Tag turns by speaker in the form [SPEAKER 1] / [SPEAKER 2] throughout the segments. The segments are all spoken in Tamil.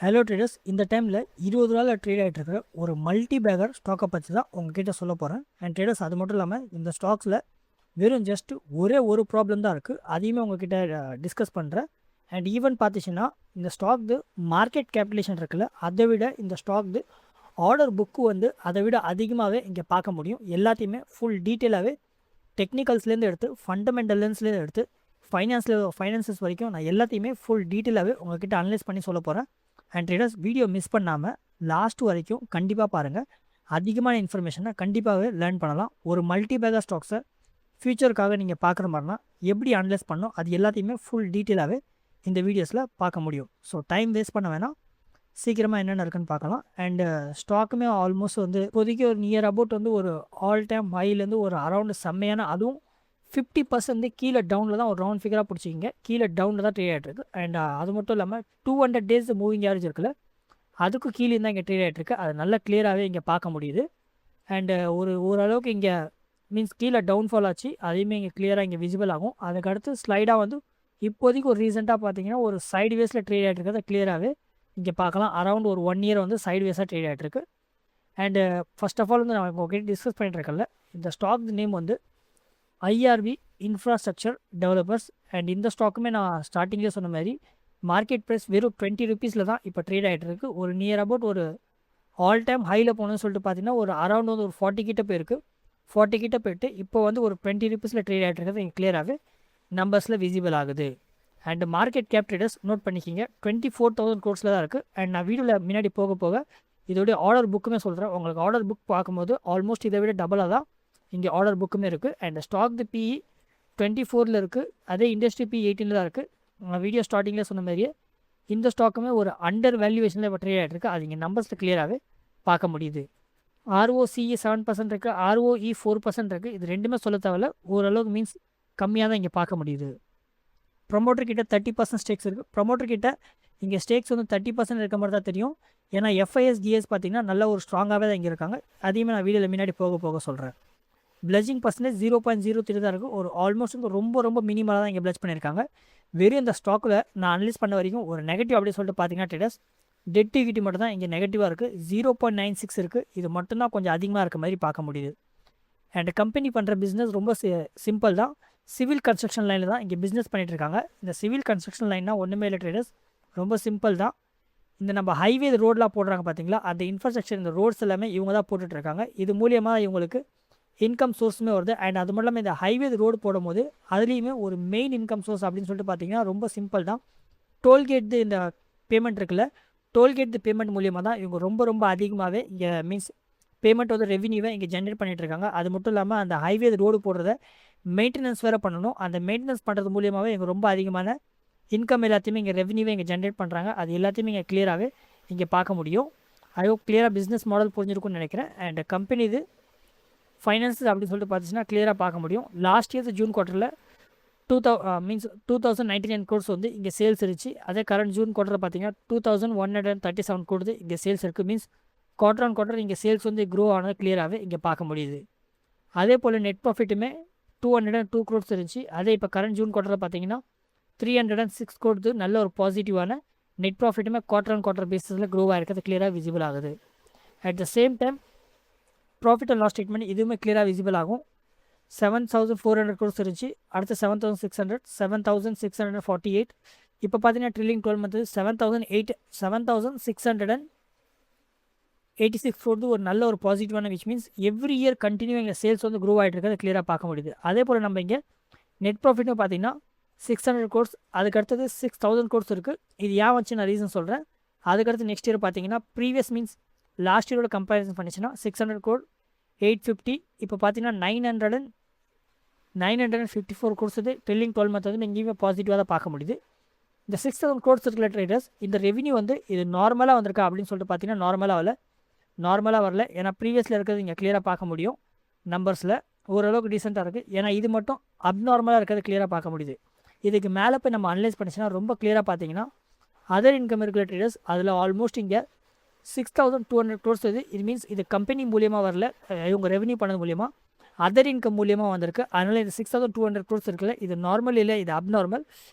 [SPEAKER 1] ஹலோ ட்ரேடர்ஸ், இந்த டைமில் 20 ட்ரேட் ஆகிட்டு இருக்கிற ஒரு மல்டி பேக்கர் ஸ்டாக்கை பற்றி தான் உங்ககிட்ட சொல்ல போகிறேன். அண்ட் ட்ரேடர்ஸ், அது மட்டும் இல்லாமல் இந்த ஸ்டாக்ஸில் வெறும் ஜஸ்ட் ஒரே ஒரு ப்ராப்ளம் தான் இருக்குது. அதையுமே உங்ககிட்ட டிஸ்கஸ் பண்ணுறேன். அண்ட் ஈவன் பார்த்துச்சுன்னா இந்த ஸ்டாக்து மார்க்கெட் கேபிடலேஷன் இருக்குல்ல, அதை விட இந்த ஸ்டாக்து ஆர்டர் புக்கு அதை விட அதிகமாகவே இங்கே பார்க்க முடியும். எல்லாத்தையுமே ஃபுல் டீட்டெயிலாகவே டெக்னிக்கல்ஸ்லேருந்து எடுத்து ஃபண்டமெண்டல்ஸ்லேருந்து எடுத்து ஃபைனான்சஸ் வரைக்கும் நான் எல்லாத்தையுமே ஃபுல் டீட்டெயிலாகவே உங்ககிட்ட அனலைஸ் பண்ணி சொல்ல போகிறேன். அண்ட் ட்ரேடர்ஸ், வீடியோ மிஸ் பண்ணாமல் லாஸ்ட் வரைக்கும் கண்டிப்பாக பாருங்கள். அதிகமான இன்ஃபர்மேஷனை கண்டிப்பாகவே லேர்ன் பண்ணலாம். ஒரு மல்டி பேக்கர் ஸ்டாக்ஸை ஃபியூச்சருக்காக நீங்கள் பார்க்குற மாதிரினா எப்படி அனலைஸ் பண்ணணும், அது எல்லாத்தையுமே ஃபுல் டீட்டெயிலாகவே இந்த வீடியோஸில் பார்க்க முடியும். ஸோ டைம் வேஸ்ட் பண்ண வேணாம், சீக்கிரமாக என்னென்ன இருக்குன்னு பார்க்கலாம். அண்டு ஸ்டாக்குமே ஆல்மோஸ்ட் இப்போதைக்கு ஒரு நியர் அபவுட் ஒரு ஆல் டைம் ஹைலேருந்து ஒரு அரௌண்டு செம்மையான, அதுவும் 50% கீழே டவுனில் தான் ஒரு ரவுண்ட் ஃபிகராக பிடிச்சிக்கிங்க. கீழே டவுனில் தான் ட்ரேட் ஆகிட்டுருக்கு. அண்ட் அது மட்டும் இல்லாமல் 200 டேஸ் மூவிங் ஆவரேஜ் இருக்குல்ல, அதுக்கும் கீழே தான் இங்கே ட்ரேட் ஆகிட்டுருக்கு. அது நல்லா கிளியராகவே இங்கே பார்க்க முடியுது. அண்டு ஓரளவுக்கு இங்கே மீன்ஸ் கீழே டவுன்ஃபால் ஆச்சு, அதையுமே இங்கே கிளியராக இங்கே விசிபிள் ஆகும். அதுக்கடுத்து ஸ்லைடாக இப்போதைக்கு ஒரு ரீசெண்டாக பார்த்தீங்கன்னா ஒரு சைடு வேஸில் ட்ரேட் ஆகிட்டுருக்கிறத கிளியராகவே இங்கே பார்க்கலாம். அரௌண்ட் ஒரு 1 இயர் சைடு வேஸாக ட்ரேட் ஆகிட்டுருக்கு. அண்டு ஃபர்ஸ்ட் ஆஃப் ஆல் நான் உங்கள்கிட்ட டிஸ்கஸ் பண்ணிட்டுருக்கல, இந்த stock name IRB infrastructure developers. And இந்த ஸ்டாக்குமே நான் ஸ்டார்டிங்லேயே சொன்ன மாதிரி மார்க்கெட் ப்ரைஸ் வெறும் 20 ருபீஸில் தான் இப்போ ட்ரேட் ஆகிட்டு இருக்குது. ஒரு நியர் அபவுட் ஒரு ஆல் டைம் ஹையில் போகணுன்னு சொல்லிட்டு பார்த்தீங்கன்னா ஒரு அரௌண்ட் ஒரு 40 கிட்ட போயிருக்கு. 40 கிட்ட போயிட்டு இப்போ ஒரு 20 ருபீஸில் ட்ரேட் ஆகிட்டு இருக்கிறது இங்கே கிளியராகவே நம்பர்ஸில் விசிபிள் ஆகுது. And market cap traders note பண்ணிக்கிங்க, 24,000 crores தான் இருக்குது. அண்ட் நான் வீடியோவில் முன்னாடி போக போக இதோடைய ஆர்டர் புக்குமே சொல்கிறேன். உங்களுக்கு ஆர்டர் புக் பார்க்கும்போது ஆல்மோஸ்ட் இதை விட டபுளாக தான் இங்கே ஆர்டர் புக்குமே இருக்குது. அண்ட் ஸ்டாக் பிஇ 24 இருக்குது. அதே இண்டஸ்ட்ரி பி 18 தான் இருக்குது. நான் வீடியோ ஸ்டார்டிங்கில் சொன்ன மாதிரியே இந்த ஸ்டாக்குமே ஒரு அண்டர் வேல்யூவேஷனில் இப்போ ட்ரேட் ஆகிட்டு இருக்குது. அது இங்கே நம்பர்ஸில் கிளியராகவே பார்க்க முடியுது. ROCE 7% இருக்குது, ROE 4% இருக்குது. இது ரெண்டுமே சொல்ல தேவையில்ல, ஓரளவுக்கு மீன்ஸ் கம்மியாக தான் இங்கே பார்க்க முடியுது. ப்ரொமோட்டர் கிட்ட 30% ஸ்டேக்ஸ் இருக்குது. ப்ரொமோட்டர் கிட்ட இங்கே ஸ்டேக்ஸ் 30% இருக்க மாதிரி தான் தெரியும். ஏன்னா எஃப்ஐஎஸ் ஜிஎஸ் பார்த்திங்கன்னா நல்ல ஒரு ஸ்ட்ராங்காகவே தான் இங்கே இருக்காங்க. அதையுமே நான் வீடியோவில் முன்னாடி போக போக சொல்கிறேன். பிளஜிங் பர்சன்டேஜ் 0.03 தான் இருக்குது. ஒரு ஆல்மோஸ்ட் ரொம்ப ரொம்ப மினிமலாக தான் இங்கே பிளஜ் பண்ணியிருக்காங்க. வெறும் இந்த ஸ்டாக்கில் நான் அனலைஸ் பண்ண வரைக்கும் ஒரு நெகட்டிவ் அப்படின்னு சொல்லிட்டு பார்த்தீங்கன்னா ட்ரேடர்ஸ், டெட் ஈக்விட்டி மட்டும் தான் இங்கே நெகட்டிவாக இருக்குது. 0.96 இருக்குது. இது மட்டும்தான் கொஞ்சம் அதிகமாக இருக்க மாதிரி பார்க்க முடியுது. அண்ட் கம்பெனி பண்ணுற பிஸ்னஸ் ரொம்ப சிம்பிள் தான். சிவில் கன்ஸ்ட்ரக்ஷன் லைனில் தான் இங்கே பிஸ்னஸ் பண்ணிகிட்டு இருக்காங்க. இந்த சிவில் கன்ஸ்ட்ரக்ஷன் லைன்னா ஒன்றுமே இல்லை ட்ரேடர்ஸ், ரொம்ப சிம்பிள் தான். இந்த நம்ம ஹைவே ரோடெலாம் போடுறாங்க பார்த்தீங்களா, அந்த இன்ஃப்ராஸ்ட்ரக்சர் இந்த ரோட்ஸ் எல்லாமே இவங்க தான் போட்டுட்ருக்காங்க. இது மூலியமாக இவங்களுக்கு இன்கம் சோர்ஸுமே வருது. அண்ட் அது மட்டும் இல்லாமல் இந்த ஹைவே ரோடு போடும்போது அதுலேயுமே ஒரு மெயின் இன்கம் சோர்ஸ் அப்படின்னு சொல்லிட்டு பார்த்தீங்கன்னா ரொம்ப சிம்பிள் தான். டோல்கேட் இந்த பேமெண்ட் இருக்குல்ல, டோல்கேட் பேமெண்ட் மூலியமாக தான் இவங்க ரொம்ப ரொம்ப அதிகமாகவே இங்கே மீன்ஸ் பேமெண்ட் ரெவென்யூவை இங்கே ஜென்ரேட் பண்ணிகிட்டு இருக்காங்க. அது மட்டும் இல்லாமல் அந்த ஹைவே ரோடு போடுறத மெயின்டெனன்ஸ் வேறு பண்ணணும். அந்த மெயின்டெனன்ஸ் பண்ணுறது மூலியமாகவே இங்கே ரொம்ப அதிகமான இன்கம் எல்லாத்தையுமே இங்கே ரெவென்யூவை இங்கே ஜென்ரேட் பண்ணுறாங்க. அது எல்லாத்தையுமே இங்கே கிளியராகவே இங்கே பார்க்க முடியும். ஐயோ கிளியராக பிஸ்னஸ் மாடல் புரிஞ்சிருக்கும்னு நினைக்கிறேன். அண்ட் கம்பெனி இது ஃபைனான்ஸஸ் அப்படின்னு சொல்லிட்டு பார்த்துச்சுன்னா கிளியராக பார்க்க முடியும். லாஸ்ட் இயர் ஜூன் குவார்ட்டரில் 2099 crores இங்கே சேல்ஸ் இருந்துச்சு. அதே கரண்ட் ஜூன் குவார்ட்டரில் பார்த்தீங்கன்னா 2137 crores இங்கே சேல்ஸ் இருக்குது. மீன்ஸ் குவார்ட்டர் ஆன் குவார்ட்டர் இங்கே சேல்ஸ் க்ரோ ஆனது கிளியராகவே இங்கே பார்க்க முடியுது. அதே போல் நெட் ப்ராஃபிட்டுமே 202 crores இருந்துச்சு. அதே இப்போ கரண்ட் ஜூன் குவார்ட்டரில் பார்த்தீங்கன்னா 306 crores நல்ல ஒரு பாசிட்டிவான நெட் ப்ராஃபிட்டுமே குவார்ட்டர் ஆன் குவார்ட்டர் பேசிஸில் க்ரோ ஆகிருக்கிறது கிளியராக விசிபிள் ஆகுது. At the same time profit and loss statement இதுவுமே கிளியராக விசிபிள் ஆகும். 7,400 crores இருந்துச்சு. அடுத்து 7,600, 7,648. இப்போ பார்த்தீங்கன்னா ட்ரில்லிங் 12 மந்த்து 7,686 crores ஒரு நல்ல ஒரு பாசிட்டிவான which means every year continue இங்கே சேல்ஸ் க்ரோ ஆகிட்டு இருக்கிறத கிளியராக பார்க்க முடியுது. அதே போல் நம்ம இங்கே நெட் ப்ராஃபிட்டும் பார்த்தீங்கன்னா 600 crores, அதுக்கடுத்தது 6,000 crores இருக்குது. இது ஏன் வச்சு நான் ரீசன் சொல்கிறேன். அதுக்கடுத்து நெக்ஸ்ட் இயர் பார்த்தீங்கன்னா ப்ரீவியஸ் மீன்ஸ் லாஸ்ட் இயரோட கம்பேரிசன் பண்ணிச்சுன்னா 600 crore 850, இப்போ பார்த்தீங்கன்னா 954 crores ட்ரில்லிங் 12 மந்த் எங்கேயுமே பாசிட்டிவாக தான் பார்க்க முடியுது. இந்த 6,000 crores இருக்கிற ட்ரேடர்ஸ் இந்த ரெவென்யூ இது நார்மலாக வந்திருக்கா அப்படின்னு சொல்லிட்டு பார்த்தீங்கன்னா நார்மலாக வரல. ஏன்னா ப்ரீவியஸில் இருக்கிறது இங்கே கிளியராக பார்க்க முடியும். நம்பர்ஸில் ஓரளவுக்கு டீசெண்டாக இருக்குது. ஏன்னா இது மட்டும் அப்நார்மலாக இருக்கிறது கிளியராக பார்க்க முடியுது. இதுக்கு மேலே போய் நம்ம அனலைஸ் பண்ணிச்சுன்னா ரொம்ப கிளியராக பார்த்தீங்கன்னா அதர் இன்கம் இருக்கிற ட்ரேடர்ஸ் அதில் ஆல்மோஸ்ட் இங்கே 6,200 crores இது மீன்ஸ் இது கம்பெனி மூலியமாக வரல, இவங்க ரெவென்யூ பண்ணது மூலியமாக அதர் இன்கம் மூலியமாக வந்திருக்கு. அதனால் இந்த 6,200 crores இருக்குல்ல, இது நார்மல் இல்லை, இது அப்நார்மல்.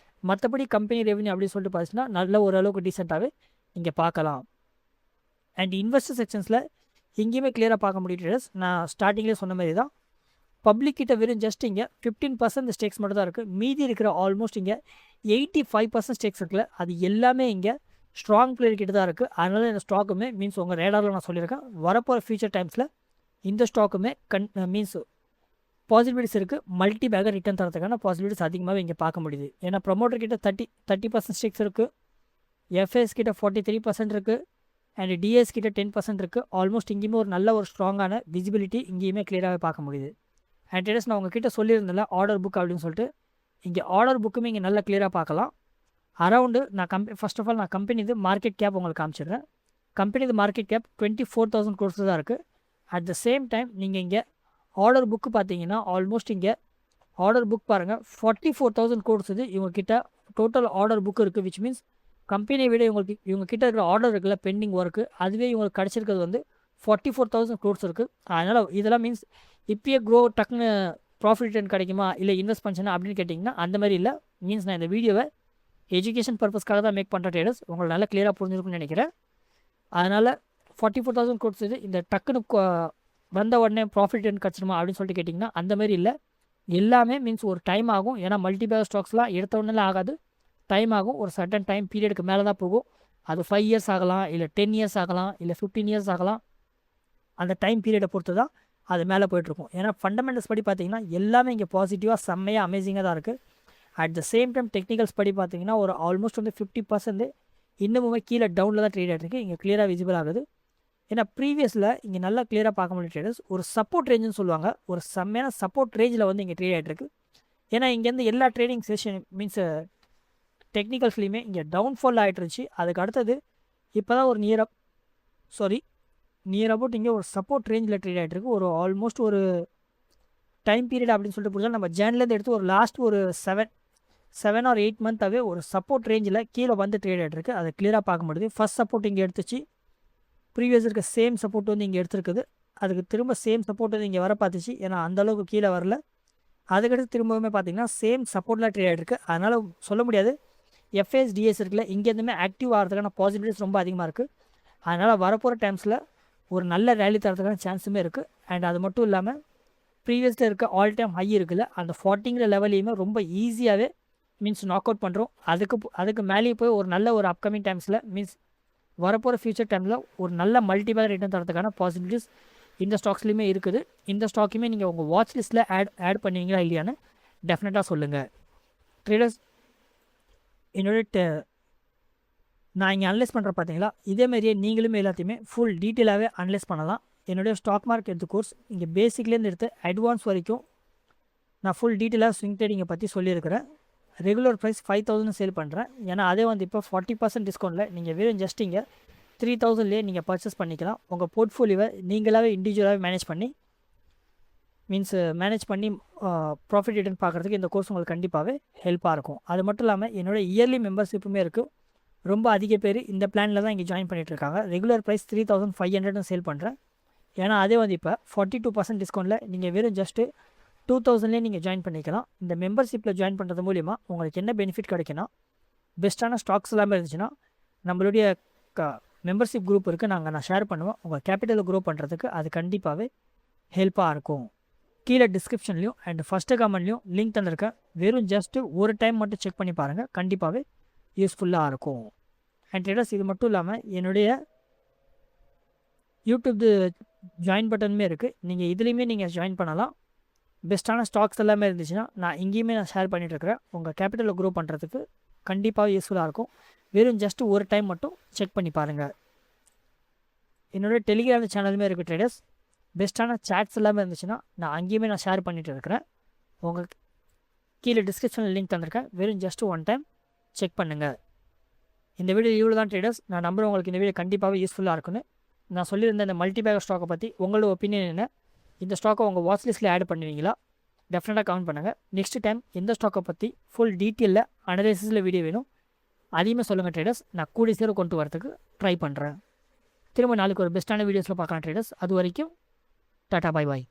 [SPEAKER 1] மற்றபடி கம்பெனி ரெவென்யூ அப்படின்னு சொல்லிட்டு பார்த்துச்சுன்னா நல்ல ஓரளவுக்கு டீசெண்டாகவே இங்கே பார்க்கலாம். அண்ட் இன்வெஸ்டர் செக்ஷன்ஸில் எங்கேயுமே கிளியராக பார்க்க முடியும் ட்ரேடர்ஸ். நான் ஸ்டார்டிங்லேயே சொன்ன மாதிரி தான், பப்ளிக் கிட்ட வெறும் ஜஸ்ட் இங்கே 15% ஸ்டேக்ஸ் மட்டும் தான் இருக்குது. மீதி இருக்கிற ஆல்மோஸ்ட் இங்கே 85% ஸ்டேக்ஸ் இருக்குல்ல, அது எல்லாமே இங்கே ஸ்ட்ராங் பிளேயர் கிட்ட தான் இருக்குது. அதனால இந்த ஸ்டாக்குமே மீன்ஸ் உங்கள் ரேடாரில் நான் சொல்லியிருக்கேன், வரப்போகிற ஃபியூச்சர் டைம்ஸில் இந்த ஸ்டாக்குமே மீன்ஸ் பாசிபிலிட்டிஸ் இருக்குது. மல்டி பேக்கர் ரிட்டர்ன் தரத்துக்கான பாசிபிலிட்டிஸ் அதிகமாகவே இங்கே பார்க்க முடியுது. ஏன்னா ப்ரொமோட்டர் கிட்ட 30% ஸ்டேக்ஸ் இருக்குது, எஃப்எஸ் கிட்ட 43% இருக்குது, அண்ட் டிஎஸ் கிட்ட 10% இருக்குது. ஆல்மோஸ்ட் இங்கேயுமே ஒரு நல்ல ஒரு ஸ்ட்ராங்கான விசிபிலிட்டி இங்கேயுமே கிளியராகவே பார்க்க முடியுது. அண்ட் ட்ரேடர்ஸ், நான் உங்ககிட்ட சொல்லியிருந்தேன்ல ஆர்டர் புக் அப்படின்னு சொல்லிட்டு, இங்கே ஆர்டர் புக்குமே இங்கே நல்லா கிளியராக பார்க்கலாம். அரௌண்டு நான் ஃபர்ஸ்ட் ஆஃப் ஆல் நான் கம்பெனி இது மார்க்கெட் கேப் உங்களுக்கு காமிச்சிடுறேன். கம்பெனி இது மார்க்கெட் கேப் 24,000 crores தான் இருக்குது. அட் த சேம் டைம் நீங்கள் இங்கே ஆர்டர் புக்கு பார்த்தீங்கன்னா ஆல்மோஸ்ட் இங்கே ஆர்டர் புக் பாருங்கள் 44,000 crores இது இவங்கக்கிட்ட டோட்டல் ஆர்டர் புக் இருக்குது. விச் மீன்ஸ் கம்பெனியை விட இவங்க கிட்ட இருக்கிற ஆர்டர் இருக்குல்ல பெண்டிங் ஒர்க்கு, அதுவே இவங்களுக்கு கிடச்சிருக்கிறது வந்து 44,000 crores இருக்குது. அதனால் இதெல்லாம் மீன்ஸ் இப்பயே டக்குன்னு ப்ராஃபிட் ரிட்டர்ன் கிடைக்குமா இல்லை இன்வெஸ்ட் பண்ணா அப்படின்னு கேட்டிங்கன்னா அந்த மாதிரி இல்லை. மீன்ஸ் நான் இந்த வீடியோவை எஜுகேஷன் பர்பஸ்க்காக தான் மேக் பண்ணுற ட்ரேடர்ஸ், உங்களுக்கு நல்லா கிளியராக புரிஞ்சிருக்குன்னு நினைக்கிறேன். அதனால் 44,000 crores இது இந்த டக்குன்னு வந்த உடனே ப்ராஃபிட் ரிட்டர்ன் கிடச்சிருமா அப்படின்னு சொல்லிட்டு கேட்டிங்கன்னா அந்த மாதிரி இல்லை. எல்லாமே மீன்ஸ் ஒரு டைம் ஆகும். ஏன்னா மல்டிபேக்கர் ஸ்டாக்ஸ்லாம் எடுத்த உடனேலாம் ஆகாது, டைம் ஆகும். ஒரு சர்டன் டைம் பீரியடுக்கு மேலே தான் போகும். அது 5 years ஆகலாம், இல்லை 10 years ஆகலாம், இல்லை 15 years ஆகலாம். அந்த டைம் பீரியடை பொறுத்து தான் அது மேலே போய்ட்டுருக்கும். ஏன்னா ஃபண்டமெண்டல்ஸ் படி பார்த்தீங்கன்னா எல்லாமே இங்கே பாசிட்டிவாக செம்மையாக அமேசிங்காக தான் இருக்குது. At the same time technicals படி பார்த்தீங்கன்னா ஒரு ஆல்மோஸ்ட் வந்து 50% இன்னமுமே கீழே டவுனில் தான் ட்ரேட் ஆகிருக்கு. இங்கே கிளியராக விசிபிள் ஆகுது. ஏன்னா ப்ரீவியஸில் இங்கே நல்லா கிளியராக பார்க்க முடியும் ட்ரேடர்ஸ், ஒரு சப்போர்ட் ரேஞ்சுன்னு சொல்லுவாங்க, ஒரு செம்மையான சப்போர்ட் ரேஞ்சில் வந்து இங்கே ட்ரேட் ஆகிட்டுருக்கு. ஏன்னா இங்கேருந்து எல்லா ட்ரேடிங் செஷன் மீன்ஸ் டெக்னிக்கல்ஸ்லையுமே இங்கே டவுன்ஃபால் ஆகிட்டுருச்சு. அதுக்கு அடுத்தது இப்போ தான் ஒரு நியர் அபவுட் இங்கே ஒரு சப்போர்ட் ரேஞ்சில் ட்ரேட் ஆகிட்டுருக்கு. ஒரு ஆல்மோஸ்ட் ஒரு டைம் பீரியட் அப்படின்னு சொல்லிட்டு புரிஞ்சா நம்ம ஜேன்லேருந்து எடுத்து ஒரு லாஸ்ட் ஒரு 7 or 8 months ஒரு சப்போர்ட் ரேஞ்சில் கீழே வந்து ட்ரேட் ஆகிட்டுருக்கு. அதை கிளியராக பார்க்க முடியுது. ஃபர்ஸ்ட் சப்போர்ட் இங்கே எடுத்துச்சு, ப்ரீவியஸ் இருக்க சேம் சப்போர்ட் வந்து இங்கே எடுத்துருக்குது. அதுக்கு திரும்ப சேம் சப்போர்ட் வந்து இங்கே வர பார்த்துச்சு. ஏன்னா அந்தளவுக்கு கீழே வரல. அதுக்கடுத்து திரும்பவுமே பார்த்தீங்கன்னா சேம் சப்போர்ட்டில் ட்ரேட் ஆகிருக்கு. அதனால் சொல்ல முடியாது. எஃப்எஸ் டிஎஸ் இருக்குல்ல, இங்கேருந்துமே ஆக்டிவ் ஆகிறதுக்கான பாசிபிலிட்டிஸ் ரொம்ப அதிகமாக இருக்குது. அதனால் வரப்போகிற டைம்ஸில் ஒரு நல்ல ரேலி தரதுக்கான சான்ஸுமே இருக்குது. அண்ட் அது மட்டும் இல்லாமல் ப்ரீவியஸில் இருக்க ஆல் டைம் ஹை இருக்குல்ல, அந்த 40 லெவலையுமே ரொம்ப ஈஸியாகவே மீன்ஸ் நாக் அவுட் பண்ணுறோம். அதுக்கு மேலேயே போய் ஒரு நல்ல ஒரு அப்கமிங் டைம்ஸில் மீன்ஸ் வரப்போகிற ஃபியூச்சர் டைமில் ஒரு நல்ல மல்டிபேக்கர் ரிட்டர்ன் தரதுக்கான பாசிபிலிட்டிஸ் இந்த ஸ்டாக்ஸ்லையுமே இருக்குது. இந்த ஸ்டாக்குமே நீங்கள் உங்கள் வாட்ச் லிஸ்ட்டில் ஆட் பண்ணுவீங்களா இல்லையான்னு டெஃபினட்டாக சொல்லுங்கள். ட்ரேடர்ஸ், நான் இங்கே அனலைஸ் பண்ணுற பார்த்தீங்களா, இதேமாரியே நீங்களுமே எல்லாத்தையுமே ஃபுல் டீட்டெயிலாகவே அனலைஸ் பண்ணலாம். என்னுடைய ஸ்டாக் மார்க்கெட் கோர்ஸ் இங்கே பேசிக்லேருந்து எடுத்து அட்வான்ஸ் வரைக்கும் நான் ஃபுல் டீட்டெயிலாக ஸ்விங் ட்ரேடிங்கை பற்றி சொல்லியிருக்கிறேன். ரெகுலர் ப்ரைஸ் 5,000 சேல் பண்ணுறேன். ஏன்னா அதே வந்து இப்போ 40% டிஸ்கவுண்ட்டில் நீங்கள் வெறும் ஜஸ்ட் இங்கே 3,000லேயே நீங்கள் பர்ச்சேஸ் பண்ணிக்கலாம். உங்கள் போர்ட்ஃபோலியோவை நீங்களாகவே இண்டிவிஜுவலாகவே மேனேஜ் பண்ணி ப்ராஃபிட் ரிட்டர்ன் பார்க்குறதுக்கு இந்த கோர்ஸ் உங்களுக்கு கண்டிப்பாகவே ஹெல்ப்பாக இருக்கும். அது மட்டும் இல்லாமல் என்னோடய இயர்லி மெம்பர்ஷிப்புமே இருக்குது. ரொம்ப அதிக பேர் இந்த பிளானில் தான் இங்கே ஜாயின் பண்ணிகிட்ருக்காங்க. ரெகுலர் ப்ரைஸ் 3,500 சேல் பண்ணுறேன். ஏன்னா அதே வந்து இப்போ 42% டிஸ்கவுண்ட்டில் நீங்கள் வெறும் ஜஸ்ட்டு 2,000லேயே நீங்கள் ஜாயின் பண்ணிக்கலாம். இந்த மெம்பர்ஷிப்பில் ஜாயின் பண்ணுறது மூலிமா உங்களுக்கு என்ன பெனிஃபிட் கிடைக்குன்னா, பெஸ்ட்டான ஸ்டாக்ஸ் எல்லாமே இருந்துச்சுன்னா நம்மளுடைய மெம்பர்ஷிப் குரூப் இருக்குது, நான் ஷேர் பண்ணுவேன். உங்கள் கேபிட்டலை க்ரோ பண்ணுறதுக்கு அது கண்டிப்பாகவே ஹெல்ப்பாக இருக்கும். கீழே டிஸ்கிரிப்ஷன்லையும் அண்ட் ஃபஸ்ட்டு கமெண்ட்லையும் லிங்க் தந்திருக்கேன். வெறும் ஜஸ்ட்டு ஒரு டைம் மட்டும் செக் பண்ணி பாருங்கள், கண்டிப்பாகவே யூஸ்ஃபுல்லாக இருக்கும். அண்ட் ட்ரேடர்ஸ், இது மட்டும் இல்லாமல் என்னுடைய யூடியூப் ஜாயின் பட்டனுமே இருக்குது. நீங்கள் இதுலேயுமே நீங்கள் ஜாயின் பண்ணலாம். பெஸ்ட்டான ஸ்டாக்ஸ் எல்லாமே இருந்துச்சுன்னா நான் இங்கேயுமே ஷேர் பண்ணிகிட்ருக்கிறேன். உங்கள் கேபிட்டலை க்ரோ பண்ணுறதுக்கு கண்டிப்பாக யூஸ்ஃபுல்லாக இருக்கும். வெறும் ஜஸ்ட்டு ஒரு டைம் மட்டும் செக் பண்ணி பாருங்கள். என்னோடய டெலிகிராம் சேனலுமே இருக்குது ட்ரேடர்ஸ். பெஸ்ட்டான சேட்ஸ் எல்லாமே இருந்துச்சுன்னா நான் அங்கேயுமே ஷேர் பண்ணிகிட்டு இருக்கிறேன். உங்கள் கீழே டிஸ்கிரிப்ஷனில் லிங்க் தந்திருக்கேன். வெறும் ஜஸ்ட்டு ஒன் டைம் செக் பண்ணுங்கள். இந்த வீடியோ இவ்வளோ தான் ட்ரேடர்ஸ். நான் நம்புகிறேன் உங்களுக்கு இந்த வீடியோ கண்டிப்பாகவே யூஸ்ஃபுல்லாக இருக்குன்னு. நான் சொல்லியிருந்த இந்த மல்டிபேக்கர் ஸ்டாக்கை பற்றி உங்களோட ஒப்பீனியன் என்ன? இந்த ஸ்டாக்கை உங்கள் வாட்ச் லிஸ்ட்டில் ஆட் பண்ணுவீங்களா? டெஃபினட்டாக கமெண்ட் பண்ணுங்கள். நெக்ஸ்ட் டைம் எந்த ஸ்டாக்கை பற்றி ஃபுல் டீட்டெயிலில் அனலைசிஸில் வீடியோ வேணும் அதையுமே சொல்லுங்கள் ட்ரேடர்ஸ். நான் கூடிய சீக்கிரம் கொண்டு வரதுக்கு ட்ரை பண்ணுறேன். திரும்ப நாளைக்கு ஒரு பெஸ்ட்டான வீடியோஸில் பார்க்கலாம் ட்ரேடர்ஸ். அது வரைக்கும் டாட்டா, பாய் பாய்.